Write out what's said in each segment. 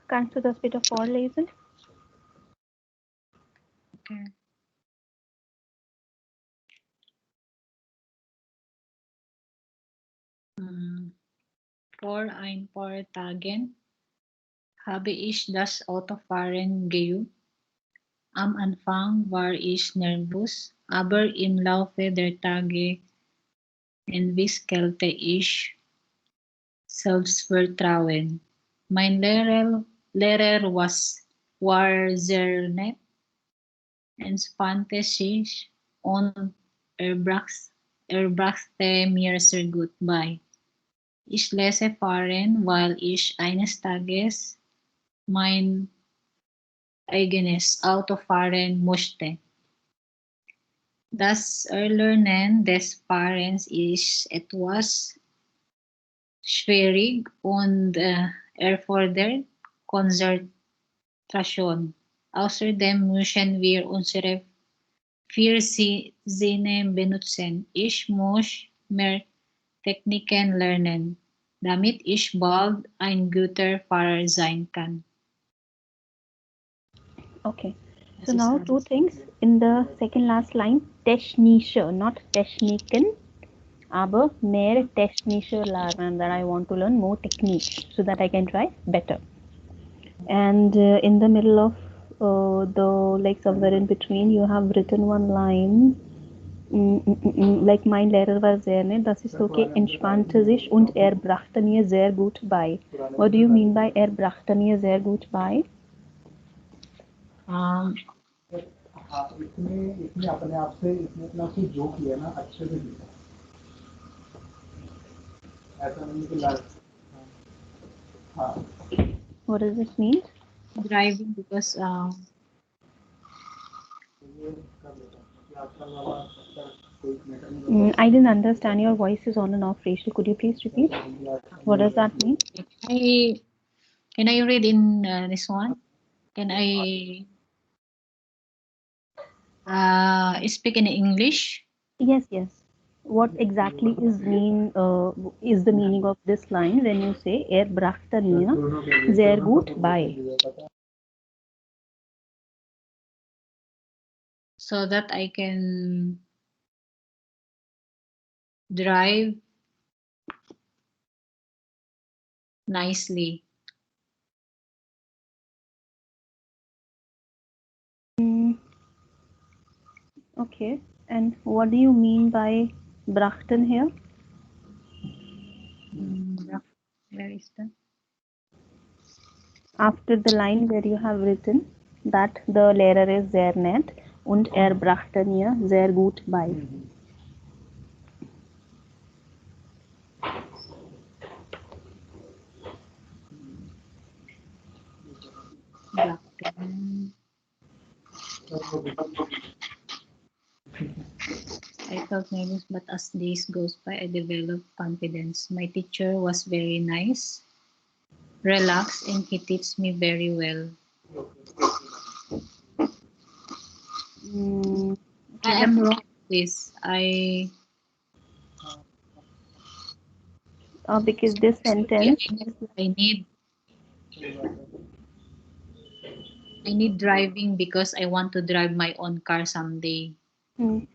Kannst du das bitte vorlesen? Okay. Vor ein paar Tagen habe ich das Autofahren geübt. Am Anfang war ich nervös, aber im Laufe der Tage entwickelte ich Selbstvertrauen. Mein Lehrer war sehr nett, entspannte sich und er brachte mir sehr gut bei. Ich lese fahren, weil ich eines Tages mein eigenes Auto fahren musste. Das Erlernen des Fahrens ist etwas schwierig und erfordert Konzentration. Außerdem müssen wir unsere vier Sinne benutzen. Ich muss mehr Techniken lernen, damit ich bald ein guter Fahrer sein kann. Okay. So now two things in the second last line. Technische, not Techniken. Aber mehr technische lernen, that I want to learn more techniques so that I can drive better. And in the middle of like somewhere in between, you have written one line. Like mein Lehrer war sehr nett, das ist okay, entspannte sich und er brachte mir sehr gut bei. What do you mean by er brachte mir sehr gut bei? इसने अपने आप से इसने इतना कुछ जो किया ना अच्छे से किया ऐसा नहीं कि हाँ. What does it mean? Driving because I didn't understand. Your voice is on and off, Rachel. Could you please repeat? What does that mean? Can I read in this one? Can I speak in English? Yes, yes. What exactly is the meaning of this line when you say er brachte mir sehr gut bei? So that I can drive nicely. Okay. And what do you mean by brachten here? Where is that? After the line where you have written that the Lehrer ist sehr nett und er brachte mir sehr gut bei. I felt nervous, but as days goes by, I developed confidence. My teacher was very nice, relaxed, and he teach me very well. I am wrong with this. Because this sentence, I need driving because I want to drive my own car someday. No,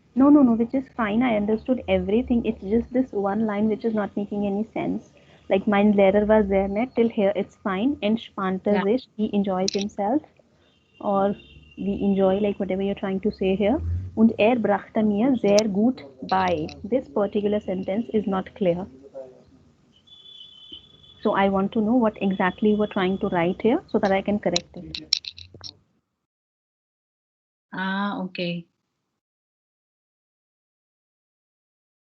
which is fine. I understood everything. It's just this one line which is not making any sense. Like mein Lehrer war sehr nett, till here it's fine. Entspannte sich, he enjoys himself. Or we enjoy, like whatever you're trying to say here. Und er brachte mir sehr gut bei. This particular sentence is not clear. So I want to know what exactly you were trying to write here so that I can correct it. Okay.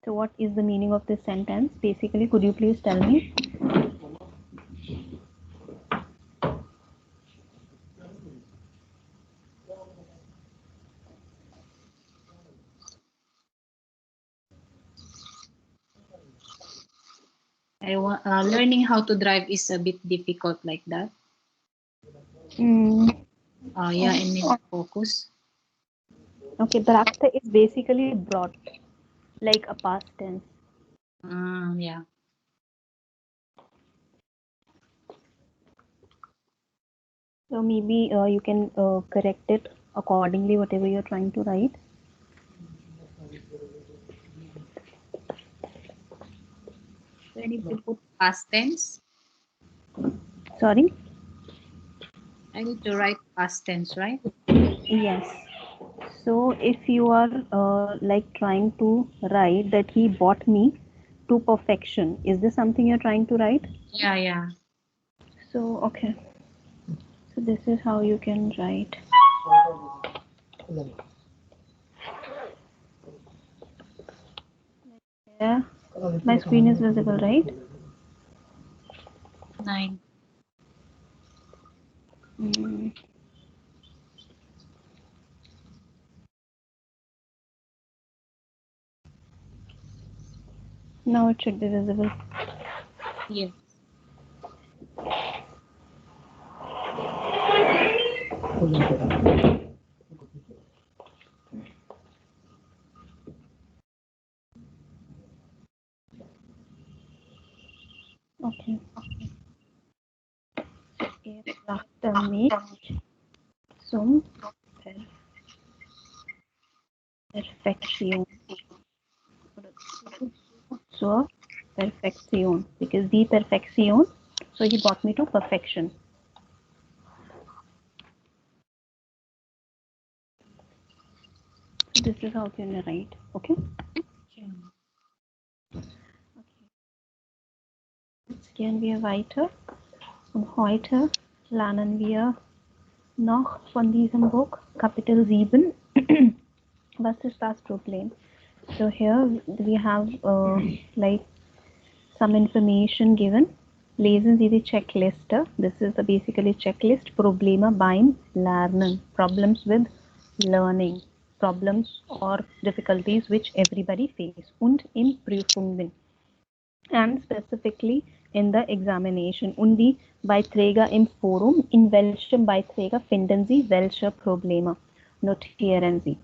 So what is the meaning of this sentence? Basically, could you please tell me? Learning how to drive is a bit difficult like that. Yeah, I need to focus. Okay, brachte is basically brought, like a past tense. Yeah. So maybe you can correct it accordingly, whatever you're trying to write. So I need to put past tense. Sorry? I need to write past tense, right? Yes. So if you are like trying to write that he bought me to perfection, is this something you're trying to write? Yeah. So, okay. So this is how you can write. Yeah. My screen is visible, right? 9. Mm. Now it should be visible. Yes. Okay. Er brachte mich zum Perfektion. Zur Perfektion. Because the Perfektion, so he brought me to perfection. So this is how you can write. Okay? Jetzt gehen wir weiter. Und heute lernen wir noch von diesem Buch, Kapitel 7. Was ist das Problem? So here we have like some information given. Lesen Sie die Checkliste. This is the basically checklist. Probleme beim Lernen. Problems with learning. Problems or difficulties which everybody face. Und in Prüfungen. And specifically in the examination. Und die Beiträge im Forum. In welchem Beiträge finden Sie welche Probleme? Notieren Sie.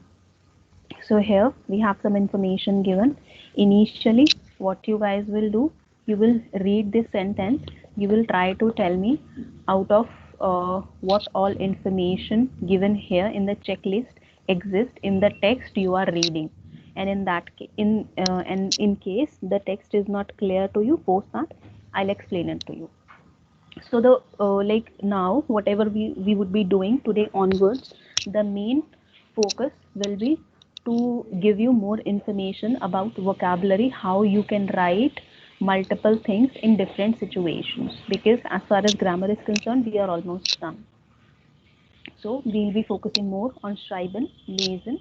So here we have some information given. Initially, what you guys will do, you will read this sentence. You will try to tell me out of what all information given here in the checklist exists in the text you are reading. And in that and in case the text is not clear to you, post that. I'll explain it to you. So the like now whatever we would be doing today onwards, the main focus will be to give you more information about vocabulary, how you can write multiple things in different situations, because as far as grammar is concerned we are almost done. So we'll be focusing more on schreiben, lesen,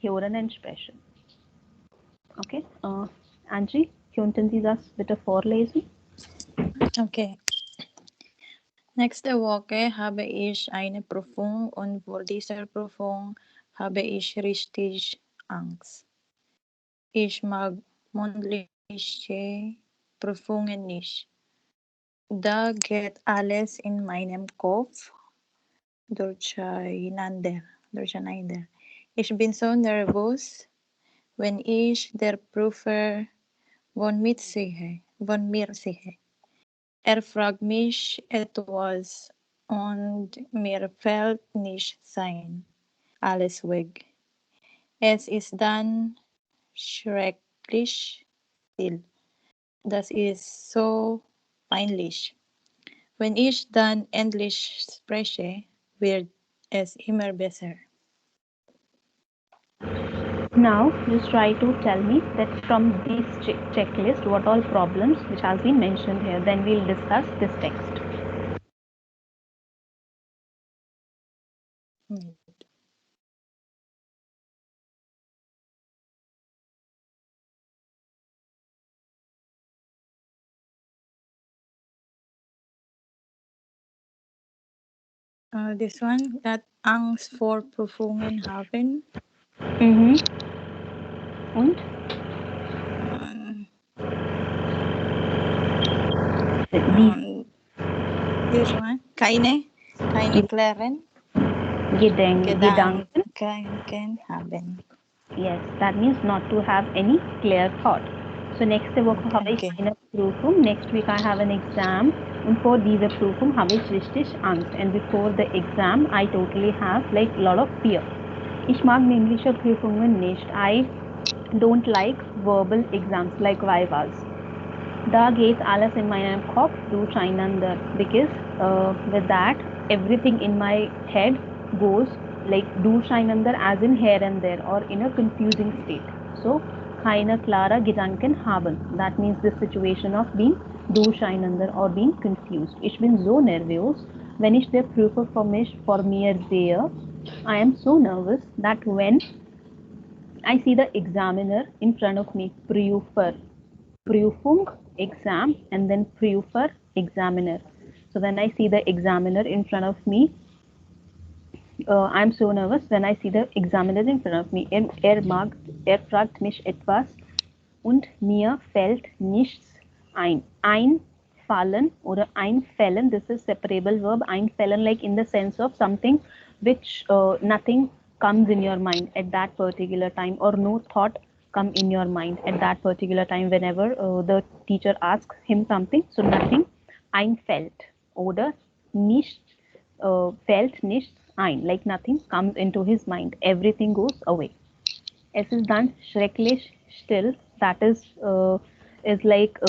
hören and sprechen. Okay, Angie, könnten Sie das bitte vorlesen? Okay. Nächste Woche habe ich eine Prüfung und vor dieser Prüfung habe ich richtig Angst. Ich mag mündliche Prüfungen nicht. Da geht alles in meinem Kopf durcheinander. Ich bin so nervös, wenn ich der Prüfer von mir sehe. Er fragt mich etwas und mir fällt nicht sein. Alles weg. Es ist dann schrecklich still. Das ist so peinlich. Wenn ich dann endlich spreche, wird es immer besser. Now just try to tell me that from this checklist what all problems which has been mentioned here, then we'll discuss this text. This one, that Angst vor Prüfungen haben. Und this one, keine klaren Gedanken haben. Yes, that means not to have any clear thought. So nächste Woche habe ich Okay. eine Prüfung. Next week I have an exam. Und vor dieser Prüfung habe ich richtig Angst. And before the exam I totally have like a lot of fear. Ich mag mündliche Prüfungen nicht. I don't like verbal exams like Vivas. Da geht alles in meinem Kopf durcheinander because with that everything in my head goes like durcheinander as in here and there or in a confusing state. So keine klare Gedanken haben. That means the situation of being durcheinander or being confused. Ich bin so nervös, wenn ich der Prüfer vor mir sehe. I am so nervous that when I see the examiner in front of me, Prüfer, Prüfung, exam, and then Prüfer, examiner. So when I see the examiner in front of me, I'm so nervous when I see the examiner in front of me. Er fragt mich etwas und mir fällt nichts ein. Einfallen oder einfällen, this is separable verb, einfällen like in the sense of something which nothing comes in your mind at that particular time or no thought come in your mind at that particular time whenever the teacher asks him something. So nothing einfällt oder nicht fällt nichts ein, like nothing comes into his mind. Everything goes away. Es ist dann schrecklich still. That is like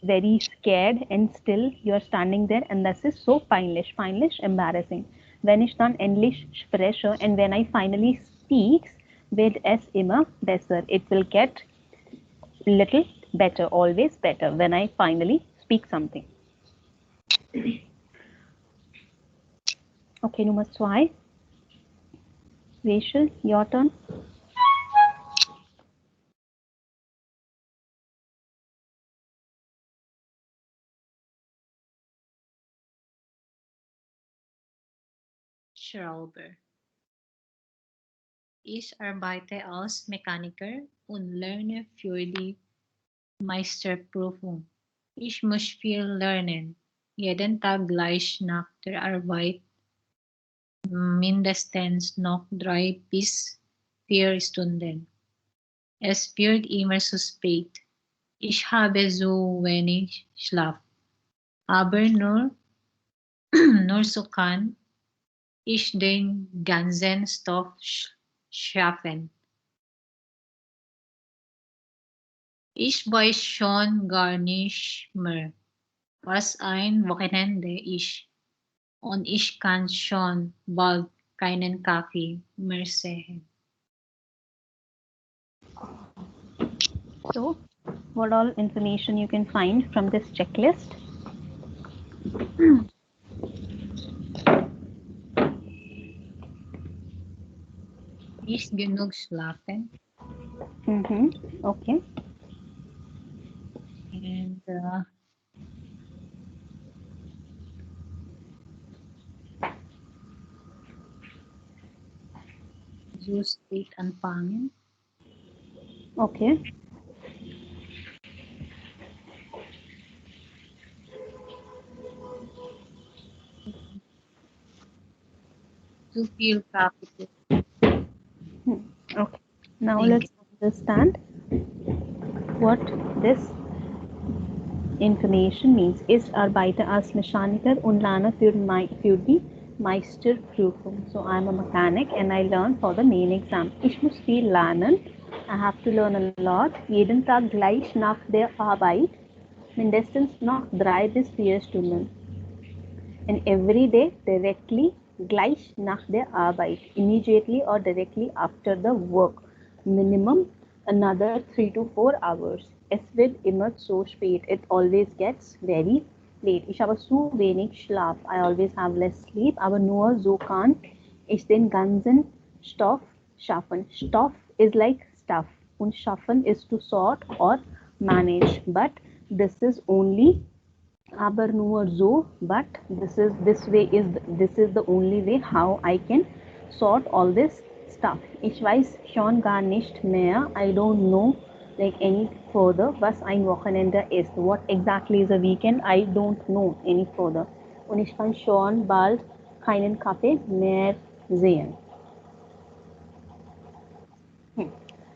very scared and still you're standing there and this is so peinlich, embarrassing. Wenn ich dann endlich spreche and when I finally speaks, wird es immer besser. It will get little better, always better when I finally speak something. Okay, Nummer 2. Rachel, your turn. Schrauber. Ich arbeite als Mechaniker und lerne für die Meisterprüfung. Ich muss viel lernen. Jeden Tag gleich nach der Arbeit mindestens noch 3 bis 4 Stunden. Es wird immer zu spät. Ich habe so wenig Schlaf. Aber nur so kann ich den ganzen Stoff schaffen. Ich weiß schon gar nicht mehr, was ein Wochenende ist. Und ich kann schon bald keinen Kaffee mehr sehen. So, what all information you can find from this checklist? Nicht genug schlafen. Okay. And so spät anfangen. Okay. Zu viel Kaffee. Okay. Now let's understand what this information means. Ich arbeite als Mechaniker und lerne für die Meisterprüfung. So I'm a mechanic and I learn for the main exam. Ich muss viel lernen. I have to learn a lot. Jeden Tag gleich nach der Arbeit. Mindestens noch 3 bis 4 Stunden. And every day directly gleich nach der Arbeit, immediately or directly after the work, minimum another 3 to 4 hours. Es wird immer so spät, it always gets very late. Ich habe zu wenig Schlaf, I always have less sleep, aber nur so kann ich den ganzen Stoff schaffen. Stoff is like stuff und schaffen is to sort or manage, but this is only aber nur so, but this is the only way how I can sort all this stuff. Ich weiß schon gar nicht mehr. I don't know like any further, was ein Wochenende ist. What exactly is a weekend? I don't know any further. Und ich kann schon bald keinen Kaffee mehr sehen.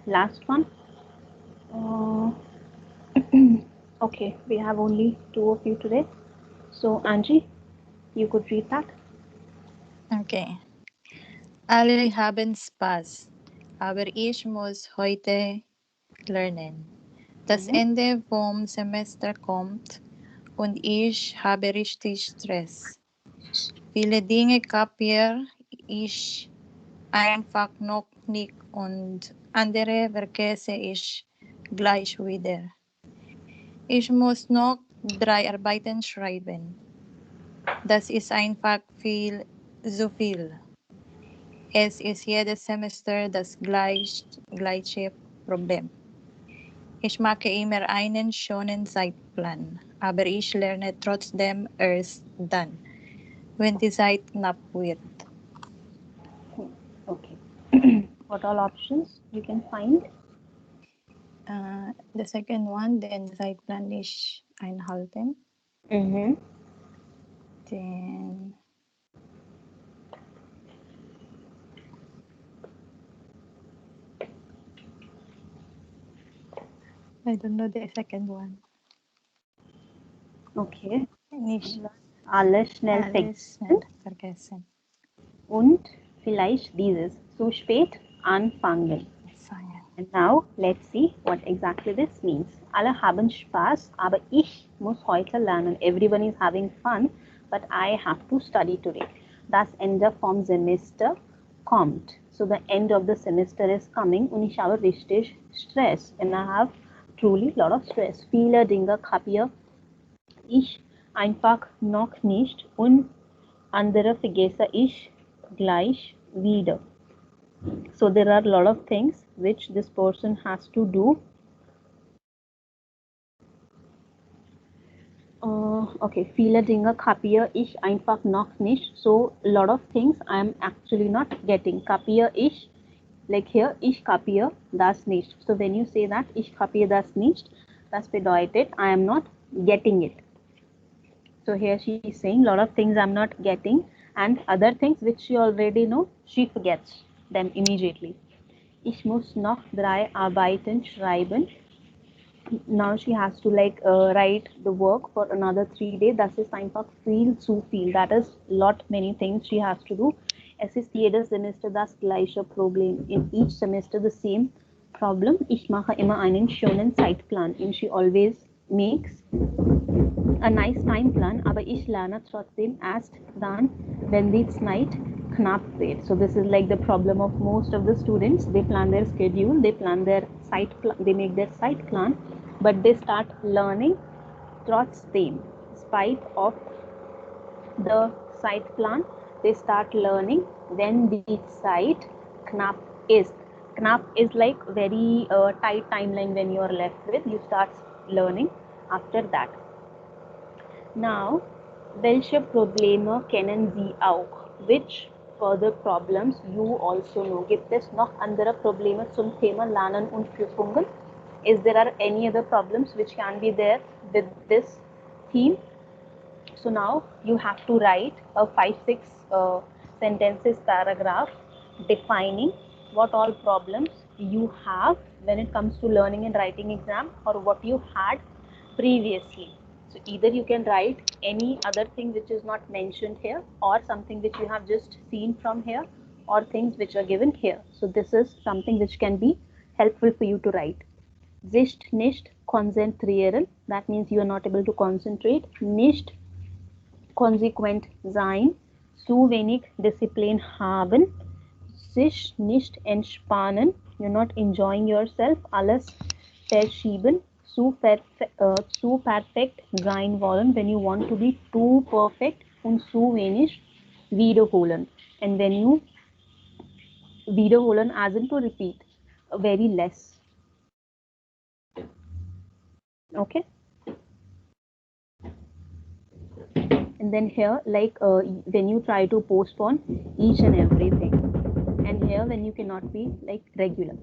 Last one. Okay, we have only two of you today. So, Angie, you could read that. Okay. Alle haben Spaß, aber ich muss heute lernen. Das Mhm. Ende vom Semester kommt und ich habe richtig Stress. Viele Dinge kapiere ich einfach noch nicht und andere vergesse ich gleich wieder. Ich muss noch 3 Arbeiten schreiben. Das ist einfach zu viel. Es ist jedes Semester das gleiche Problem. Ich mache immer einen schönen Zeitplan, aber ich lerne trotzdem erst dann, wenn die Zeit knapp wird. Okay. What all options you can find? The second one, den Zeitplan nicht einhalten. Mm-hmm. Then I don't know the second one. Okay. Nicht Alle schnell alles vergessen vergessen. und vielleicht dieses zu spät anfangen. Fangen. And now let's see what exactly this means. Alle haben Spaß, aber ich muss heute lernen. Everyone is having fun, but I have to study today. Das Ende vom Semester kommt. So the end of the semester is coming und ich habe richtig Stress. And I have truly lot of stress. Viele Dinge kapiere ich einfach noch nicht und andere vergesse ich gleich wieder. So there are a lot of things which this person has to do. Okay, viele Dinge kapiere ich einfach noch nicht. So a lot of things I am actually not getting. Kapiere ich, like here, ich kapiere das nicht. So when you say that, ich kapiere das nicht, das bedeutet I am not getting it. So here she is saying a lot of things I'm not getting, and other things which she already know, she forgets them immediately. Ich muss noch 3 Arbeiten schreiben. Now she has to like write the work for another 3 days. Das ist einfach viel zu viel. That is lot many things she has to do. Es ist jedes Semester das gleiche Problem. In each semester the same problem. Ich mache immer einen schönen Zeitplan. And she always makes a nice time plan, aber ich lerne trotzdem erst dann, wenn die Zeit knapp wird. So this is like the problem of most of the students. They plan their schedule, they plan their site plan, they make their site plan, but they start learning trotzdem, spite of the site plan, they start learning when the site knapp is. Knapp is like very tight timeline when you are left with. You start learning after that. Now, welche Probleme kennen Sie auch? Which further problems you also know? Gibt es noch andere Probleme zum Thema Lernen und Prüfungen? Is there are any other problems which can be there with this theme? So now you have to write a 5-6 sentences paragraph defining what all problems you have when it comes to learning and writing exam, or what you had previously. So either you can write any other thing which is not mentioned here, or something which you have just seen from here, or things which are given here. So this is something which can be helpful for you to write. Sich nicht konzentrieren, that means you are not able to concentrate. Nicht konsequent sein, zu wenig Disziplin haben, sich nicht entspannen, you're not enjoying yourself, alles verschieben, zu perfekt sein wollen, when you want to be too perfect, und zu wenig wiederholen. And when you wiederholen, as in to repeat, very less. Okay. And then here, like when you try to postpone each and everything, and here when you cannot be like regular.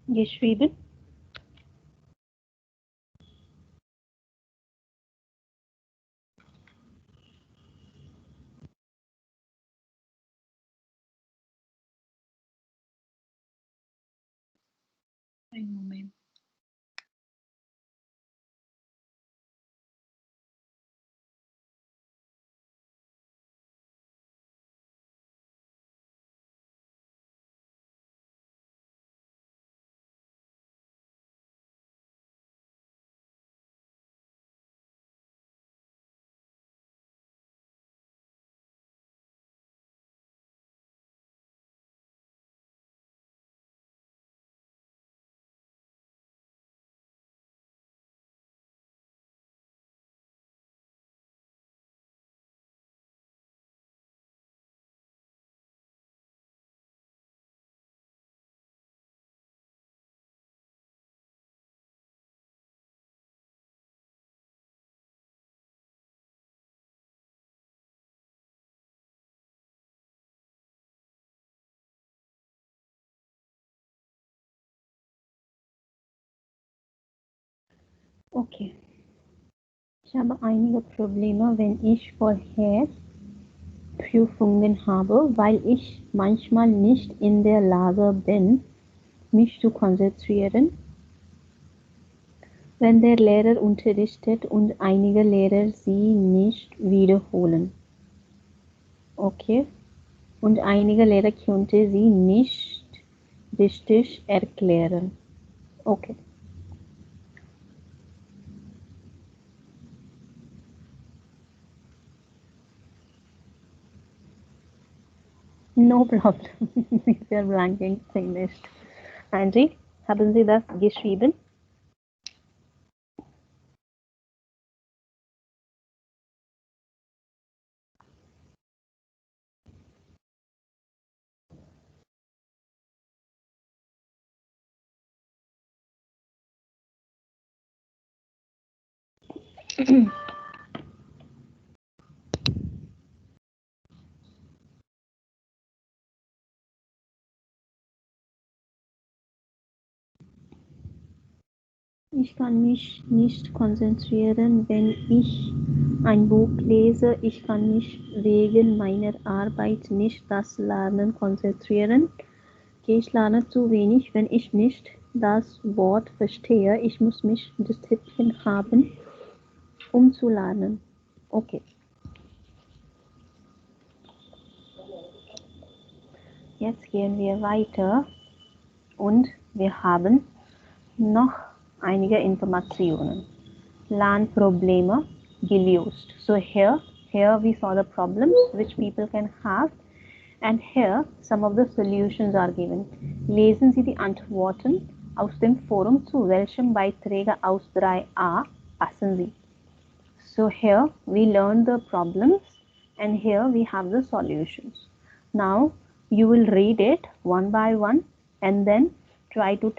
Geschrieben. Ein Moment. Okay. Ich habe einige Probleme, wenn ich vorher Prüfungen habe, weil ich manchmal nicht in der Lage bin, mich zu konzentrieren, wenn der Lehrer unterrichtet und einige Lehrer sie nicht wiederholen. Okay? Und einige Lehrer könnte sie nicht richtig erklären. Okay. No problem. Wir blanking finished. Angie, haben Sie das geschrieben? Ich kann mich nicht konzentrieren, wenn ich ein Buch lese. Ich kann mich wegen meiner Arbeit nicht das Lernen konzentrieren. Ich lerne zu wenig, wenn ich nicht das Wort verstehe. Ich muss mich Disziplin haben, um zu lernen. Okay, jetzt gehen wir weiter und wir haben noch einige Informationen. Lernprobleme gelöst. So here we saw the problems which people can have, and here some of the solutions are given. Lesen Sie die Antworten aus dem Forum, zu welchem Beiträge aus 3a passen Sie. So here we learn the problems and here we have the solutions. Now you will read it one by one and then try to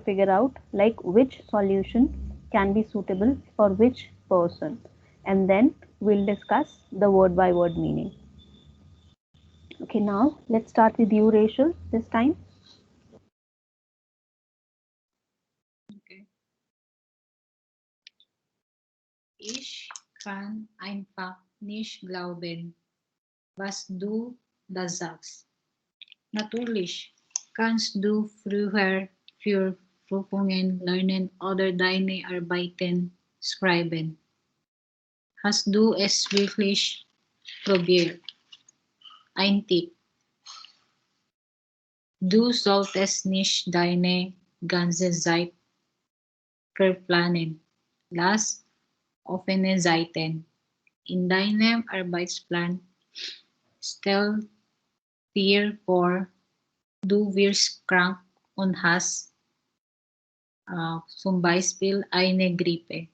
figure out like which solution can be suitable for which person, and then we'll discuss the word by word meaning. Okay, now let's start with you, Rachel, this time. Okay. Ich kann einfach nicht glauben, was du da sagst. Natürlich kannst du früher für Prüfungen lernen oder deine Arbeiten schreiben. Hast du es wirklich probiert? Ein Tipp: Du solltest nicht deine ganze Zeit verplanen. Lass offene Seiten in deinem Arbeitsplan. Stell dir vor, du wirst krank und hast zum Beispiel eine Grippe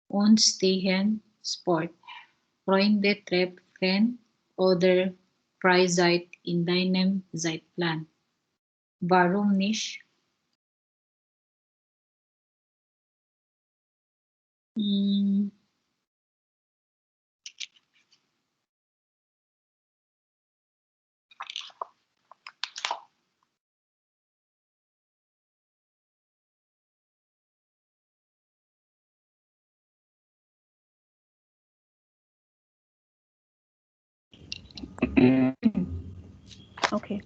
und stehen Sport, Freunde treffen oder Freizeit in deinem Zeitplan. Warum nicht? Hm, Okay,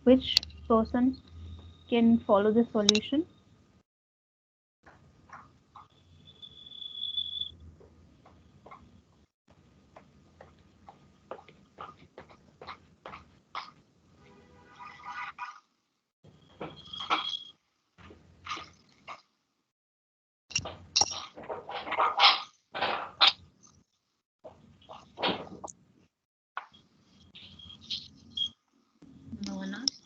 which person can follow the solution? No one else?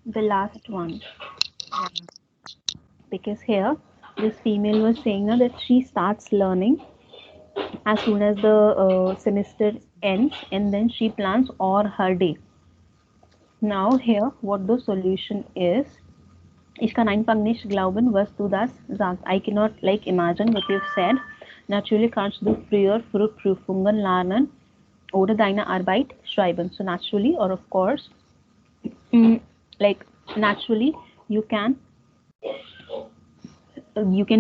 The last one. Because here this female was saying that she starts learning as soon as the semester ends, and then she plans all her day. Now here what the solution is: ich kann einfach nicht glauben, was du das sagst. I cannot like imagine what you've said. Natürlich kannst du früher für Prüfungen lernen oder deine Arbeit schreiben. So naturally, or of course, like naturally you can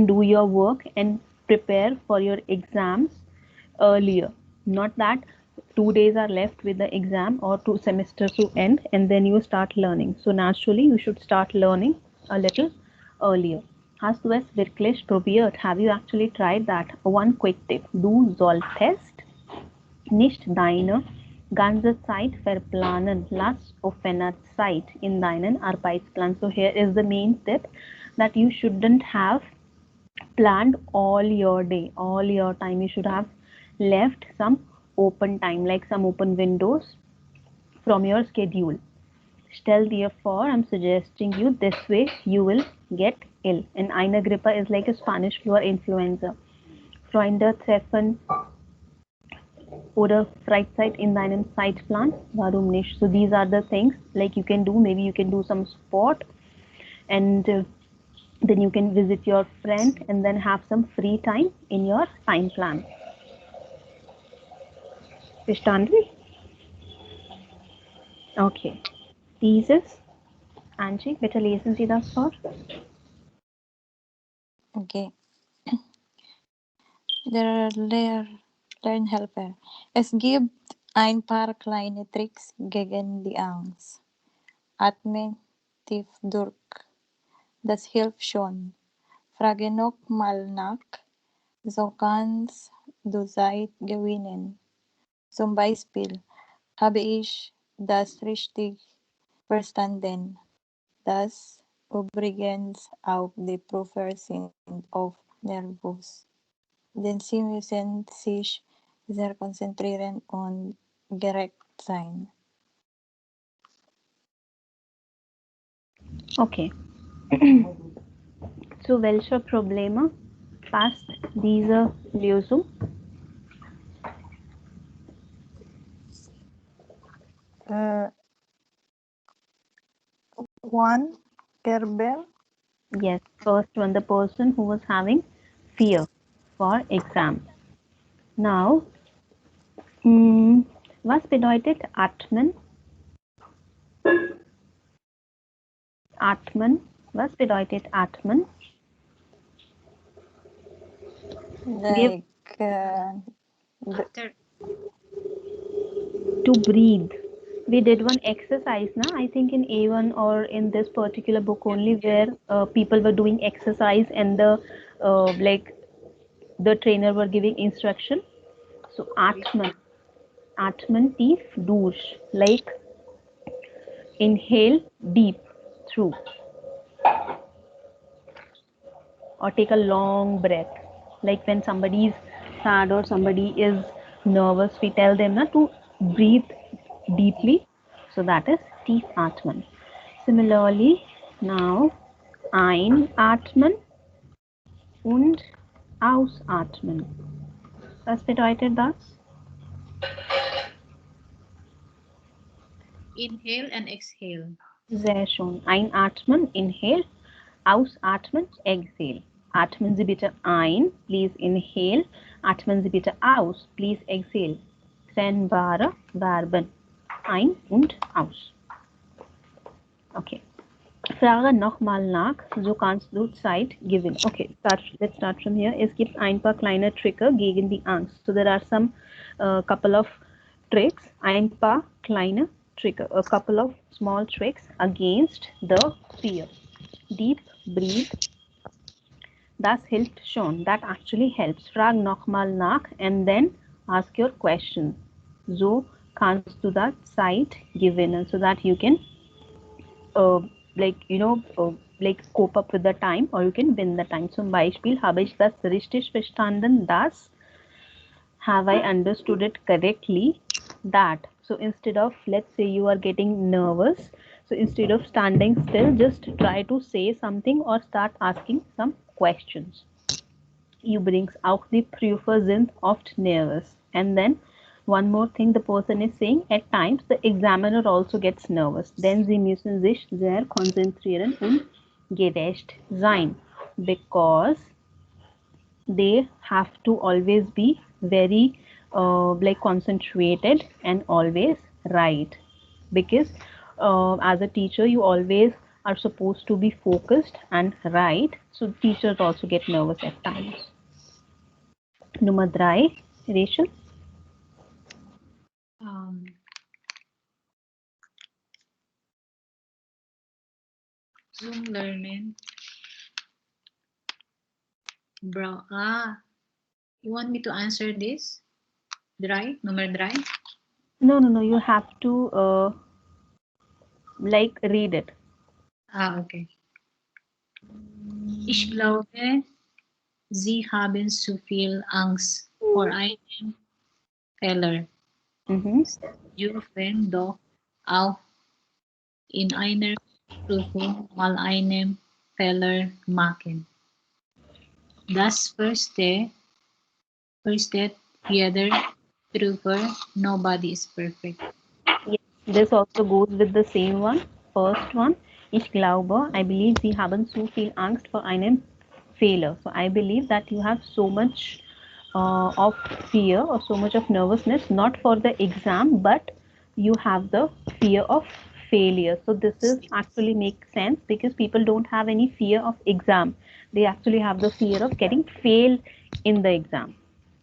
do your work and prepare for your exams earlier. Not that 2 days are left with the exam or 2 semesters to end and then you start learning. So naturally you should start learning a little earlier. Hast du es wirklich probiert? Have you actually tried that? One quick tip: du solltest nicht deine ganze Zeit verplanen. Lass offene Zeit in deinen Arbeitsplan. So here is the main tip, that you shouldn't have planned all your day, all your time. You should have left some open time, like some open windows from your schedule. Stell dir vor, I'm suggesting you this way you will get ill. And eine Grippe is like a Spanish flu or influenza. Freunde treffen oder Freizeit in deinem Zeitplan. Warum nicht? So these are the things like you can do. Maybe you can do some sport and then you can visit your friend and then have some free time in your time plan. Verstanden? Okay. Dieses, Angie, bitte lesen Sie das vor. Okay. Der Lernhelfer. Es gibt ein paar kleine Tricks gegen die Angst. Atme tief durch. Das hilft schon. Frage noch mal nach. So kannst du Zeit gewinnen. Zum Beispiel: Habe ich das richtig verstanden? Das übrigens auch die Prüfer sind oft nervös, denn sie müssen sich sehr konzentrieren und gerecht sein. Okay. Zu welcher Probleme passt diese Lösung? One Gerber. Yes, first one, the person who was having fear for exams. Now, was bedeutet atmen? Atmen. Was bedeutet atmen? Like After To breathe. We did one exercise, na? I think in A1 or in this particular book only, where people were doing exercise and like the trainer were giving instruction. So atman tief durch, like inhale deep through, or take a long breath. Like when somebody is sad or somebody is nervous, we tell them na, to breathe deeply. So that is tief atman. Similarly, now einatmen und ausatmen. Was bedeutet das? inhale and exhale. Sehr schön. Einatmen, inhale. Ausatmen, exhale. Atmen Sie bitte ein, please inhale. Atmen Sie bitte aus, please exhale. Trennbare Verben. Ein und aus. Okay. Frage nochmal nach, so kannst du Zeit gewinnen. Okay, let's start from here. Es gibt ein paar kleine Tricks gegen die Angst. So there are some couple of tricks, ein paar kleine tricks, a couple of small tricks against the fear. Deep breathe. Das hilft schon. That actually helps. Frag nochmal nach and then ask your question. So kannst du das Zeit gewinnen, so that you can like cope up with the time, or you can win the time. Zum Beispiel, habe ich das richtig verstanden? Das, have I understood it correctly? That. So instead of, let's say you are getting nervous, so instead of standing still, just try to say something or start asking some questions. Übrigens, auch die Prüfer sind oft nervös. And then one more thing the person is saying, at times the examiner also gets nervous. Denn sie müssen sich sehr konzentrieren und gerecht sein. Because they have to always be very like concentrated and always right. Because as a teacher, you always are supposed to be focused and right. So teachers also get nervous at times. Nummer 3, Rachel. Zoom learning. You want me to answer this? Number 3? No. You have to like read it. Okay. Ich glaube, Sie haben zu viel Angst vor einem Fehler. Sie dürfen doch auch in einer Prüfung mal einen Fehler machen. Das versteht jeder Prüfer. Nobody is perfect. Yes, this also goes with the same one. First one. Ich glaube, I believe Sie haben zu viel Angst vor einem Fehler. So I believe that you have so much of fear or so much of nervousness, not for the exam, but you have the fear of failure. So this is actually makes sense, because people don't have any fear of exam. They actually have the fear of getting fail in the exam.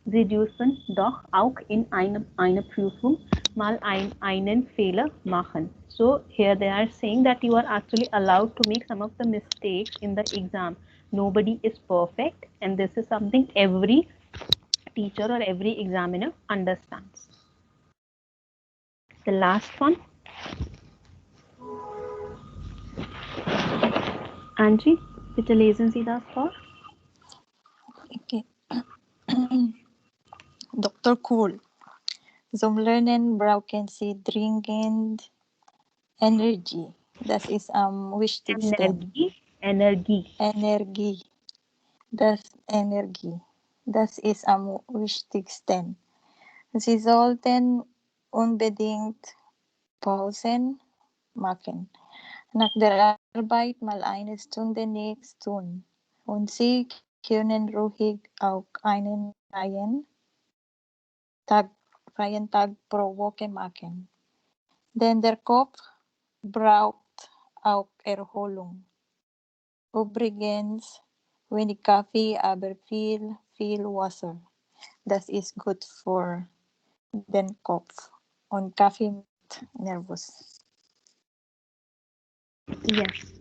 Sie dürfen doch auch in einer Prüfung mal einen Fehler machen. So here they are saying that you are actually allowed to make some of the mistakes in the exam. Nobody is perfect, and this is something every teacher or every examiner understands. The last one. Angie, bitte lesen Sie das vor. Okay. Dr. Cool. Zum Lernen brauchen Sie dringend Energie. Das ist am wichtigsten. Energie. Das ist am wichtigsten. Sie sollten unbedingt Pausen machen. Nach der Arbeit mal eine Stunde nichts tun. Und Sie können ruhig auch einen freien Tag pro Woche machen. Denn der Kopf braucht auch Erholung. Übrigens, wenig Kaffee, aber viel Wasser. Das ist gut für den Kopf. Und Kaffee macht nervös. Yes.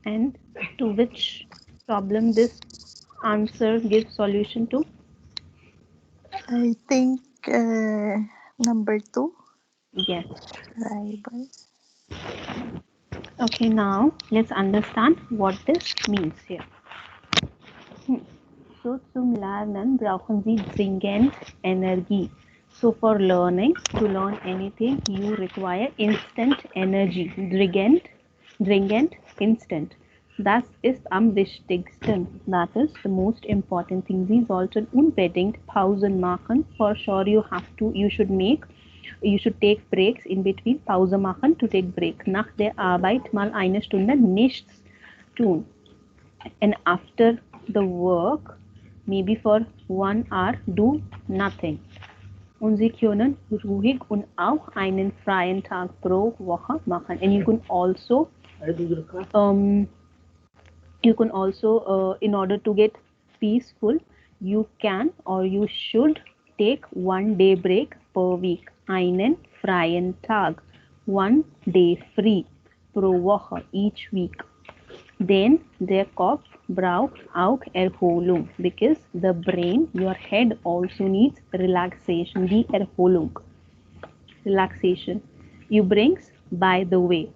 And to which problem this answer gives solution to? I think number 2. Yes. Rival. Okay, now let's understand what this means here. So zum Lernen brauchen Sie dringend Energie. So for learning, to learn anything, you require instant energy. Dringend, instant. Das ist am wichtigsten. That is the most important thing. Sie sollten unbedingt Pausen machen. For sure you should take breaks in between. Pause machen, to take break. Nach der Arbeit mal eine Stunde nichts tun. And after the work, maybe for 1 hour, do nothing. Und sie können ruhig und auch einen freien Tag pro Woche machen. And you can also in order to get peaceful, you can or you should take 1 day break per week. Einen freien Tag. 1 day free pro Woche each week. Then der Kopf braucht auch Erholung because the brain, your head also needs relaxation, die Erholung. Relaxation. Übrigens, by the way,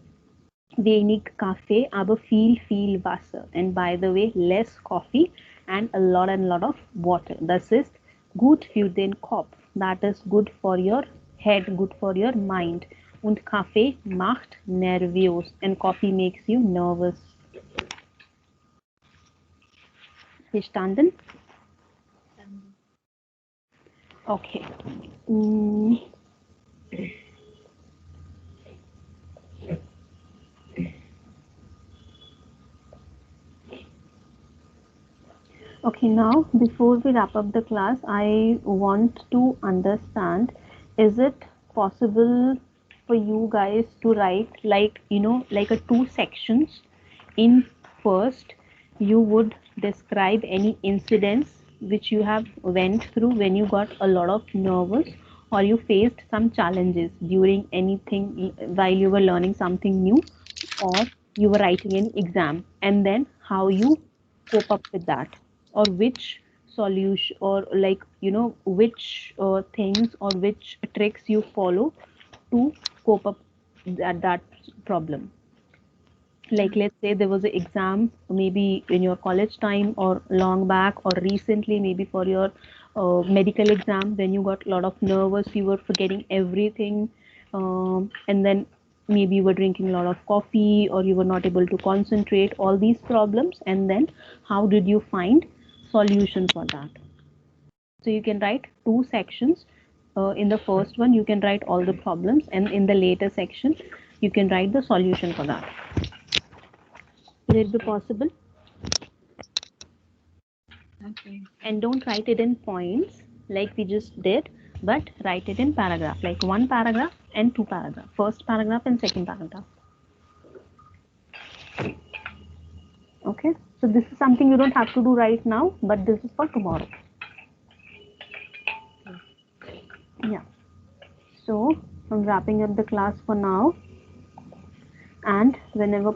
wenig Kaffee, aber viel Wasser. And by the way, less coffee and a lot of water. Das ist gut für den Kopf. That is good for your head, good for your mind. Und Kaffee macht nervös. And coffee makes you nervous. Verstanden? Okay. Okay, now before we wrap up the class, I want to understand, is it possible for you guys to write like, like a 2 sections? In first, you would describe any incidents which you have went through when you got a lot of nervous or you faced some challenges during anything while you were learning something new or you were writing an exam, and then how you cope up with that, or which solution, or like which things or which tricks you follow to cope up that problem. Like let's say there was an exam maybe in your college time or long back or recently, maybe for your medical exam, when you got a lot of nervous, you were forgetting everything, and then maybe you were drinking a lot of coffee or you were not able to concentrate, all these problems, and then how did you find solution for that? So you can write 2 sections. In the first one you can write all the problems, and in the later section you can write the solution for that. Will it be possible? Okay. And don't write it in points like we just did, but write it in paragraph, like 1 paragraph and 2 paragraph, first paragraph and second paragraph. Okay, so this is something you don't have to do right now, but this is for tomorrow. Yeah, so I'm wrapping up the class for now, and whenever